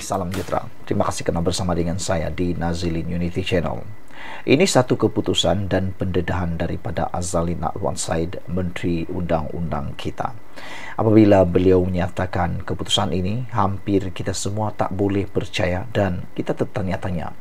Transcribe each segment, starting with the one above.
salam sejahtera. Terima kasih kerana bersama dengan saya di Nazilin Unity Channel. Ini satu keputusan dan pendedahan daripada Azalin Na'atwan Said, Menteri Undang-Undang kita. Apabila beliau menyatakan keputusan ini, hampir kita semua tak boleh percaya dan kita tertanya-tanya,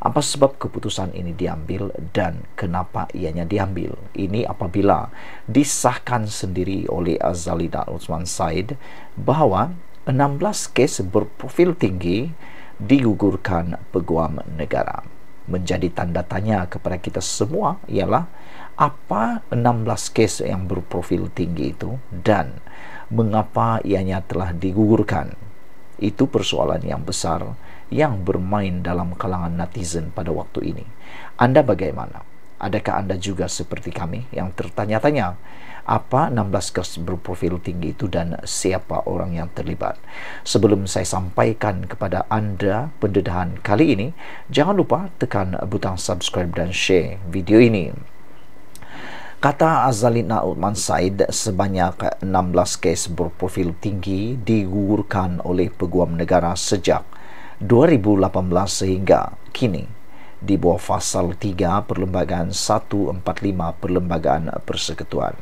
apa sebab keputusan ini diambil dan kenapa ianya diambil? Ini apabila disahkan sendiri oleh Azalin Na'atwan Said bahawa 16 kes berprofil tinggi digugurkan Peguam Negara. Menjadi tanda tanya kepada kita semua ialah apa 16 kes yang berprofil tinggi itu dan mengapa ianya telah digugurkan. Itu persoalan yang besar yang bermain dalam kalangan netizen pada waktu ini. Anda bagaimana? Adakah Anda juga seperti kami yang tertanya-tanya apa 16 kes berprofil tinggi itu dan siapa orang yang terlibat? Sebelum saya sampaikan kepada Anda pendedahan kali ini, jangan lupa tekan butang subscribe dan share video ini. Kata Azalin Na'atwan Said, sebanyak 16 kes berprofil tinggi digugurkan oleh Peguam Negara sejak 2018 sehingga kini di bawah Fasal 3 Perlembagaan 145 Perlembagaan Persekutuan.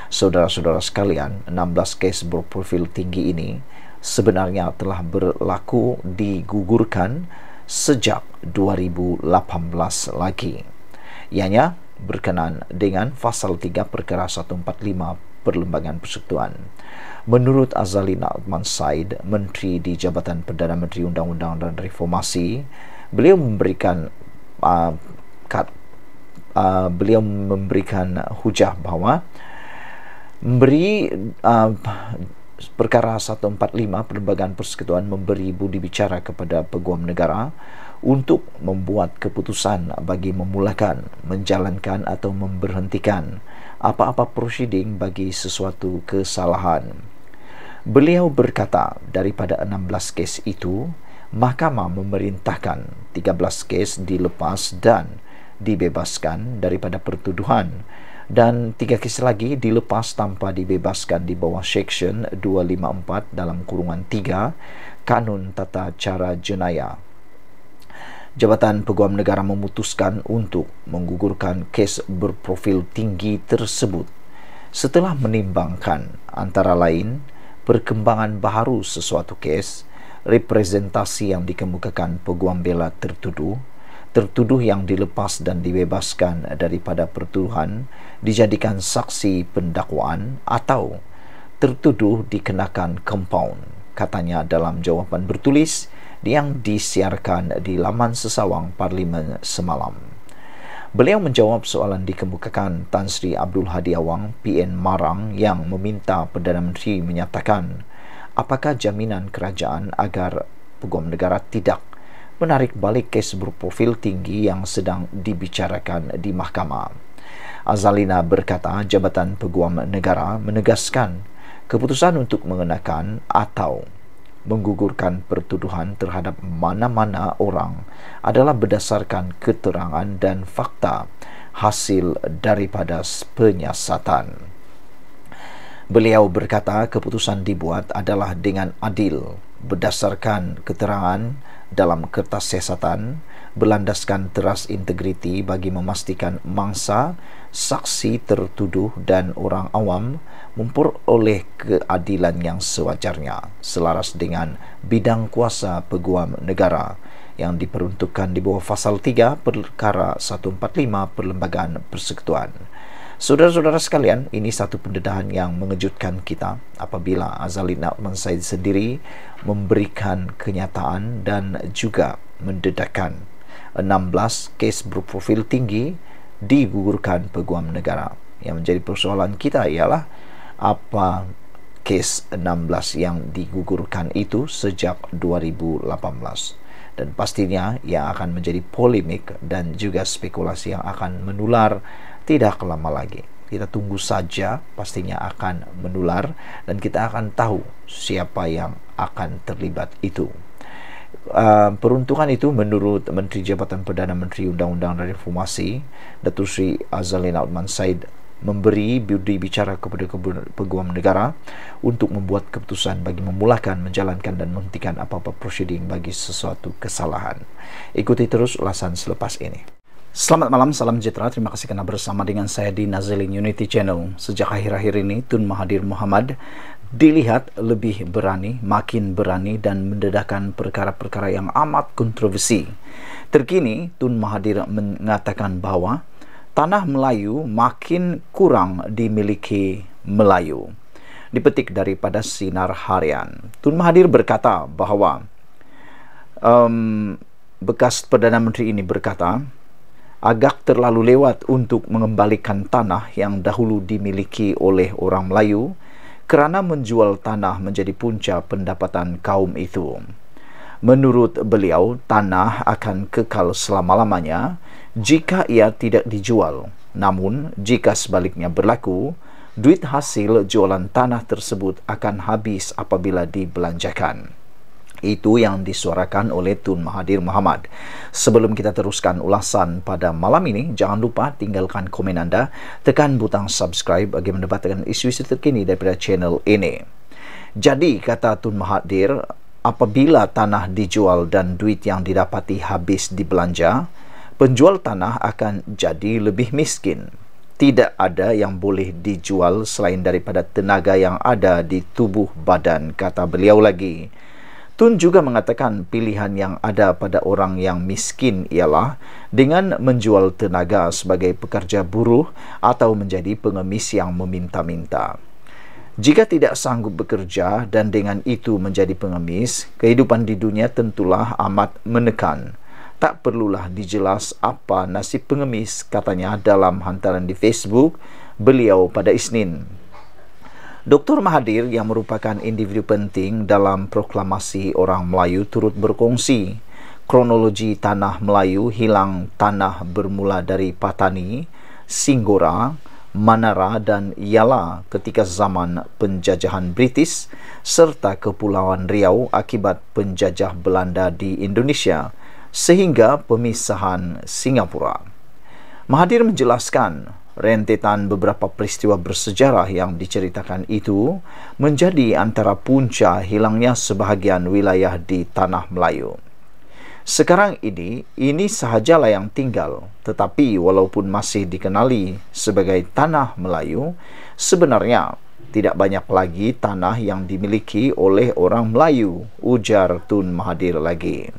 Saudara-saudara sekalian, 16 kes berprofil tinggi ini sebenarnya telah berlaku digugurkan sejak 2018 lagi. Ianya berkenaan dengan Fasal 3 Perkara 145 Perlembagaan Persekutuan. Menurut Azalin Na'atwan Said, Menteri di Jabatan Perdana Menteri Undang-Undang dan Reformasi, beliau memberikan hujah bahawa Perkara 145 Perlembagaan Persekutuan memberi budi bicara kepada Peguam Negara untuk membuat keputusan bagi memulakan, menjalankan atau memberhentikan apa-apa prosiding bagi sesuatu kesalahan. Beliau berkata daripada 16 kes itu, Mahkamah memerintahkan 13 kes dilepas dan dibebaskan daripada pertuduhan dan 3 kes lagi dilepas tanpa dibebaskan di bawah Seksyen 254 dalam kurungan 3 Kanun Tata Cara Jenayah. Jabatan Peguam Negara memutuskan untuk menggugurkan kes berprofil tinggi tersebut setelah menimbangkan antara lain perkembangan baharu sesuatu kes, representasi yang dikemukakan peguam bela tertuduh yang dilepas dan dibebaskan daripada pertuduhan dijadikan saksi pendakwaan atau tertuduh dikenakan kompaun, katanya dalam jawapan bertulis yang disiarkan di laman sesawang Parlimen semalam. Beliau menjawab soalan dikemukakan Tan Sri Abdul Hadi Awang, PN Marang, yang meminta Perdana Menteri menyatakan apakah jaminan kerajaan agar Peguam Negara tidak menarik balik kes berprofil tinggi yang sedang dibicarakan di mahkamah. Azalina berkata Jabatan Peguam Negara menegaskan keputusan untuk mengenakan atau menggugurkan pertuduhan terhadap mana-mana orang adalah berdasarkan keterangan dan fakta hasil daripada penyiasatan. Beliau berkata keputusan dibuat adalah dengan adil, berdasarkan keterangan dalam kertas siasatan, berlandaskan teras integriti bagi memastikan mangsa, saksi tertuduh dan orang awam memperoleh keadilan yang sewajarnya selaras dengan bidang kuasa Peguam Negara yang diperuntukkan di bawah Fasal 3 Perkara 145 Perlembagaan Persekutuan. Saudara-saudara sekalian, ini satu pendedahan yang mengejutkan kita apabila Azalin Na'atwan Said sendiri memberikan kenyataan dan juga mendedahkan 16 kes berprofil tinggi digugurkan Peguam Negara. Yang menjadi persoalan kita ialah apa kes 16 yang digugurkan itu sejak 2018. Dan pastinya yang akan menjadi polemik dan juga spekulasi yang akan menular tidak lama lagi. Kita tunggu saja, pastinya akan menular dan kita akan tahu siapa yang akan terlibat itu. Peruntukan itu menurut Menteri Jabatan Perdana Menteri Undang-Undang dan Reformasi, Datuk Seri Azalin Na'atwan Said, memberi budi bicara kepada peguam negara untuk membuat keputusan bagi memulakan, menjalankan dan menghentikan apa-apa prosedur bagi sesuatu kesalahan. Ikuti terus ulasan selepas ini. Selamat malam, salam sejahtera. Terima kasih kerana bersama dengan saya di Nazilin Unity Channel. Sejak akhir-akhir ini, Tun Mahathir Mohamad dilihat lebih berani, makin berani dan mendedahkan perkara-perkara yang amat kontroversi. Terkini, Tun Mahathir mengatakan bahawa tanah Melayu makin kurang dimiliki Melayu. Dipetik daripada Sinar Harian. Tun Mahathir berkata bahawa bekas Perdana Menteri ini berkata, agak terlalu lewat untuk mengembalikan tanah yang dahulu dimiliki oleh orang Melayu kerana menjual tanah menjadi punca pendapatan kaum itu. Menurut beliau, tanah akan kekal selama-lamanya jika ia tidak dijual. Namun, jika sebaliknya berlaku, duit hasil jualan tanah tersebut akan habis apabila dibelanjakan. Itu yang disuarakan oleh Tun Mahathir Mohamad. Sebelum kita teruskan ulasan pada malam ini, jangan lupa tinggalkan komen anda, tekan butang subscribe bagi mendapatkan isu-isu terkini daripada channel ini. Jadi, kata Tun Mahathir, apabila tanah dijual dan duit yang didapati habis dibelanja, penjual tanah akan jadi lebih miskin. Tidak ada yang boleh dijual selain daripada tenaga yang ada di tubuh badan, kata beliau lagi. Tun juga mengatakan pilihan yang ada pada orang yang miskin ialah dengan menjual tenaga sebagai pekerja buruh atau menjadi pengemis yang meminta-minta. Jika tidak sanggup bekerja dan dengan itu menjadi pengemis, kehidupan di dunia tentulah amat menekan. Tak perlulah dijelas apa nasib pengemis, katanya dalam hantaran di Facebook beliau pada Isnin. Dr. Mahathir yang merupakan individu penting dalam proklamasi orang Melayu turut berkongsi kronologi tanah Melayu hilang tanah bermula dari Patani, Singgora, Manara dan Yala ketika zaman penjajahan British serta Kepulauan Riau akibat penjajah Belanda di Indonesia sehingga pemisahan Singapura. Mahathir menjelaskan rentetan beberapa peristiwa bersejarah yang diceritakan itu menjadi antara punca hilangnya sebahagian wilayah di tanah Melayu. Sekarang ini sahajalah yang tinggal, tetapi walaupun masih dikenali sebagai tanah Melayu, sebenarnya tidak banyak lagi tanah yang dimiliki oleh orang Melayu, ujar Tun Mahathir lagi.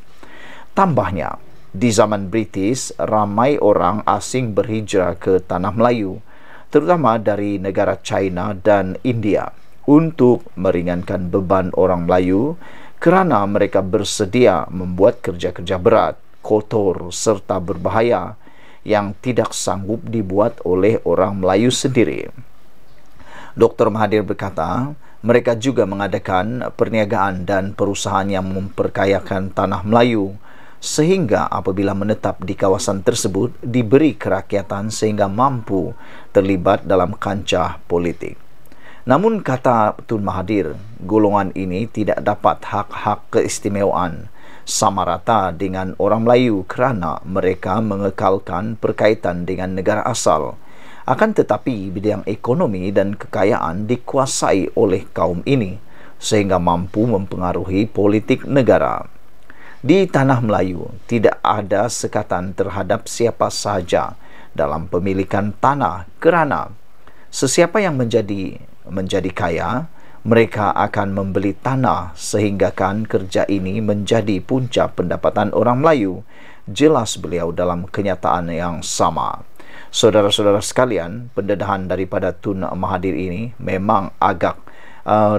Tambahnya, di zaman British, ramai orang asing berhijrah ke tanah Melayu, terutama dari negara China dan India, untuk meringankan beban orang Melayu kerana mereka bersedia membuat kerja-kerja berat, kotor serta berbahaya yang tidak sanggup dibuat oleh orang Melayu sendiri. Dr. Mahathir berkata, mereka juga mengadakan perniagaan dan perusahaan yang memperkayakan tanah Melayu, sehingga apabila menetap di kawasan tersebut diberi kerakyatan sehingga mampu terlibat dalam kancah politik. Namun kata Tun Mahathir, golongan ini tidak dapat hak-hak keistimewaan sama rata dengan orang Melayu kerana mereka mengekalkan perkaitan dengan negara asal. Akan tetapi bidang ekonomi dan kekayaan dikuasai oleh kaum ini sehingga mampu mempengaruhi politik negara. Di tanah Melayu, tidak ada sekatan terhadap siapa sahaja dalam pemilikan tanah kerana sesiapa yang menjadi kaya, mereka akan membeli tanah sehinggakan kerja ini menjadi punca pendapatan orang Melayu, jelas beliau dalam kenyataan yang sama. Saudara-saudara sekalian, pendedahan daripada Tun Mahathir ini memang agak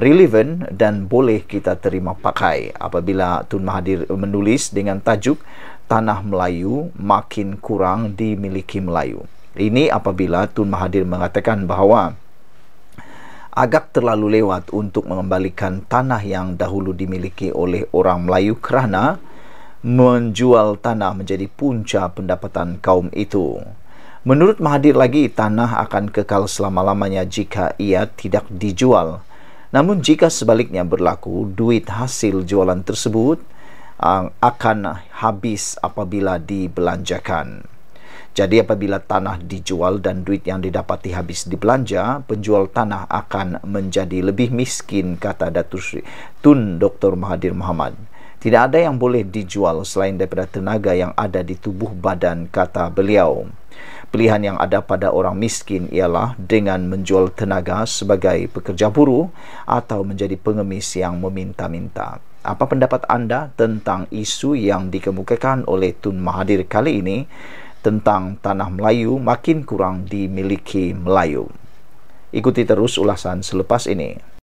relevan dan boleh kita terima pakai apabila Tun Mahathir menulis dengan tajuk Tanah Melayu makin kurang dimiliki Melayu. Ini apabila Tun Mahathir mengatakan bahawa agak terlalu lewat untuk mengembalikan tanah yang dahulu dimiliki oleh orang Melayu kerana menjual tanah menjadi punca pendapatan kaum itu. Menurut Mahathir lagi, tanah akan kekal selama-lamanya jika ia tidak dijual. Namun jika sebaliknya berlaku, duit hasil jualan tersebut akan habis apabila dibelanjakan. Jadi apabila tanah dijual dan duit yang didapati habis dibelanja, penjual tanah akan menjadi lebih miskin, kata Datuk Seri Tun Dr. Mahathir Mohamad. Tidak ada yang boleh dijual selain daripada tenaga yang ada di tubuh badan, kata beliau. Pilihan yang ada pada orang miskin ialah dengan menjual tenaga sebagai pekerja buruh atau menjadi pengemis yang meminta-minta. Apa pendapat anda tentang isu yang dikemukakan oleh Tun Mahathir kali ini tentang tanah Melayu makin kurang dimiliki Melayu? Ikuti terus ulasan selepas ini.